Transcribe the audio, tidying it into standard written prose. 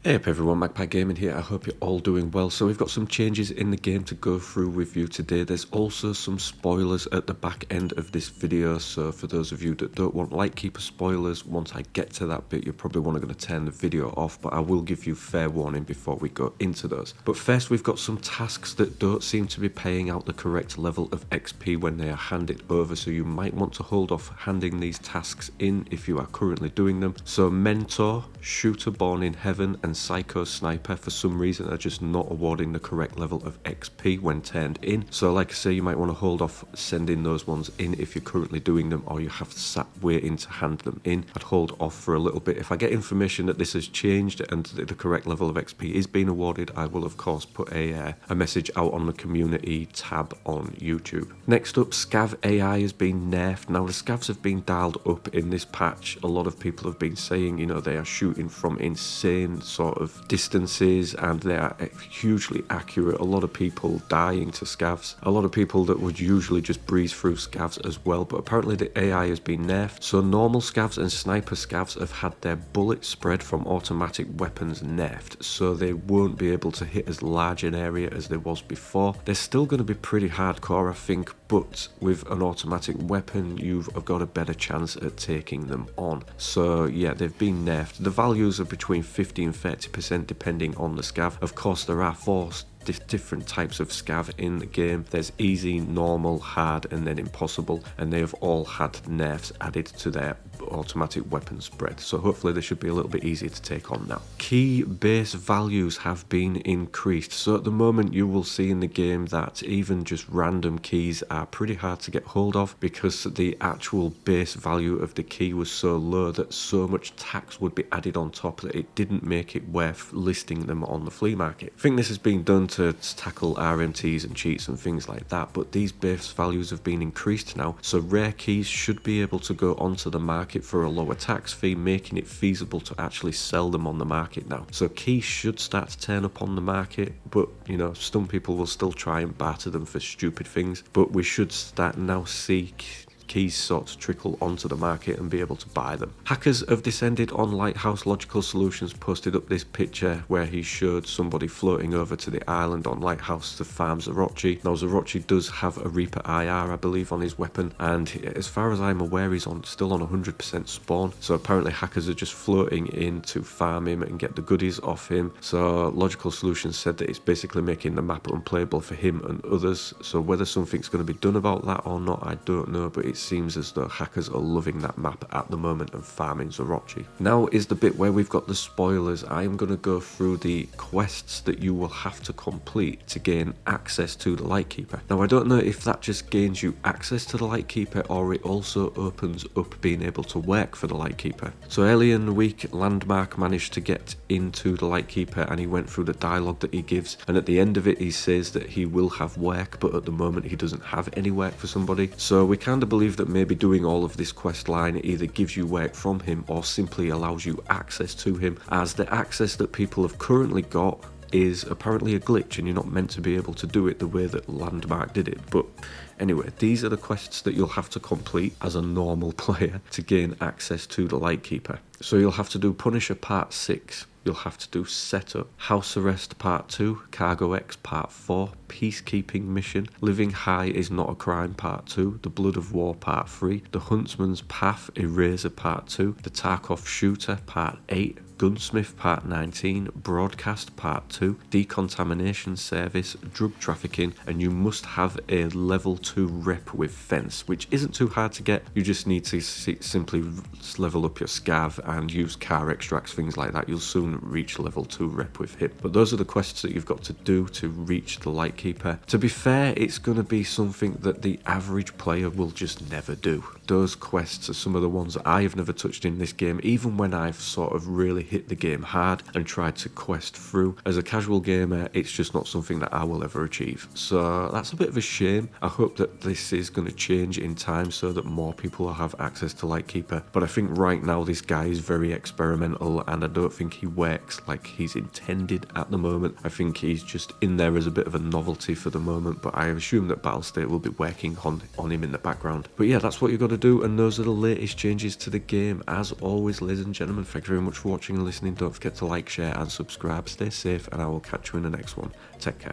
Hey up everyone, Magpie Gaming here. I hope you're all doing well. So we've got some changes in the game to go through with you today. There's also some spoilers at the back end of this video. So for those of you that don't want Lightkeeper spoilers, once I get to that bit, you're probably going to turn the video off. But I will give you fair warning before we go into those. But first, we've got some tasks that don't seem to be paying out the correct level of XP when they are handed over. So you might want to hold off handing these tasks in if you are currently doing them. So Mentor, Shooter Born in Heaven, and Psycho Sniper for some reason are just not awarding the correct level of XP when turned in. So like I say, you might want to hold off sending those ones in if you're currently doing them, or you have to sat waiting to hand them in. I'd hold off for a little bit. If I get information that this has changed and the correct level of XP is being awarded, I will of course put a message out on the community tab on YouTube. Next up, Scav AI has been nerfed. Now the Scavs have been dialed up in this patch. A lot of people have been saying, you know, they are shooting from insane sort of distances and they are hugely accurate. A lot of people dying to Scavs. A lot of people that would usually just breeze through Scavs as well, but apparently the AI has been nerfed. So normal Scavs and sniper Scavs have had their bullet spread from automatic weapons nerfed, so they won't be able to hit as large an area as they was before. They're still going to be pretty hardcore, I think, but with an automatic weapon you've got a better chance at taking them on. So yeah, they've been nerfed. The values are between 50 and 30% depending on the Scav. Of course, there are four different types of Scav in the game. There's easy, normal, hard, and then impossible, and they have all had nerfs added to their automatic weapon spread, so hopefully they should be a little bit easier to take on now. Key base values have been increased, so at the moment you will see in the game that even just random keys are pretty hard to get hold of because the actual base value of the key was so low that so much tax would be added on top that it didn't make it worth listing them on the flea market. I think this has been done to tackle RMTs and cheats and things like that, but these base values have been increased now, so rare keys should be able to go onto the market for a lower tax fee, making it feasible to actually sell them on the market now. So keys should start to turn up on the market, but you know, some people will still try and barter them for stupid things, but we should start now see keys sort of trickle onto the market and be able to buy them. Hackers have descended on Lighthouse Logical Solutions posted up this picture where he showed somebody floating over to the island on Lighthouse to farm Zorochi. Now Zorochi does have a Reaper IR, I believe, on his weapon, and as far as I'm aware he's still on 100% spawn, so apparently hackers are just floating in to farm him and get the goodies off him. So Logical Solutions said that it's basically making the map unplayable for him and others, so whether something's going to be done about that or not, I don't know, but it seems as though hackers are loving that map at the moment and farming Zorochi. Now is the bit where we've got the spoilers. I am going to go through the quests that you will have to complete to gain access to the Lightkeeper. Now I don't know if that just gains you access to the Lightkeeper or it also opens up being able to work for the Lightkeeper. So early in the week, Landmark managed to get into the Lightkeeper and he went through the dialogue that he gives, and at the end of it he says that he will have work, but at the moment he doesn't have any work for somebody. So we kind of believe that maybe doing all of this quest line either gives you work from him or simply allows you access to him, as the access that people have currently got is apparently a glitch and you're not meant to be able to do it the way that Landmark did it. But anyway, these are the quests that you'll have to complete as a normal player to gain access to the Lightkeeper. So you'll have to do Punisher Part 6, you'll have to do Setup, House Arrest Part 2, Cargo X Part 4, Peacekeeping Mission, Living High is Not a Crime Part 2, The Blood of War Part 3, The Huntsman's Path Eraser Part 2, The Tarkov Shooter Part 8, Gunsmith Part 19, Broadcast Part 2, Decontamination Service, Drug Trafficking, and you must have a level 2 rep with Fence, which isn't too hard to get. You just need to simply level up your Scav and use car extracts, things like that. You'll soon reach level 2 rep with him. But those are the quests that you've got to do to reach the Lightkeeper. To be fair, it's going to be something that the average player will just never do. Those quests are some of the ones that I have never touched in this game, even when I've sort of really hit the game hard and tried to quest through. As a casual gamer, it's just not something that I will ever achieve. So that's a bit of a shame. I hope that this is going to change in time so that more people will have access to Lightkeeper. But I think right now this guy is very experimental and I don't think he works like he's intended at the moment. I think he's just in there as a bit of a novelty for the moment, but I assume that Battlestate will be working on him in the background. But yeah, that's what you've got to ado, and those are the latest changes to the game. As always, ladies and gentlemen, thank you very much for watching and listening. Don't forget to like, share and subscribe. Stay safe, and I will catch you in the next one. Take care.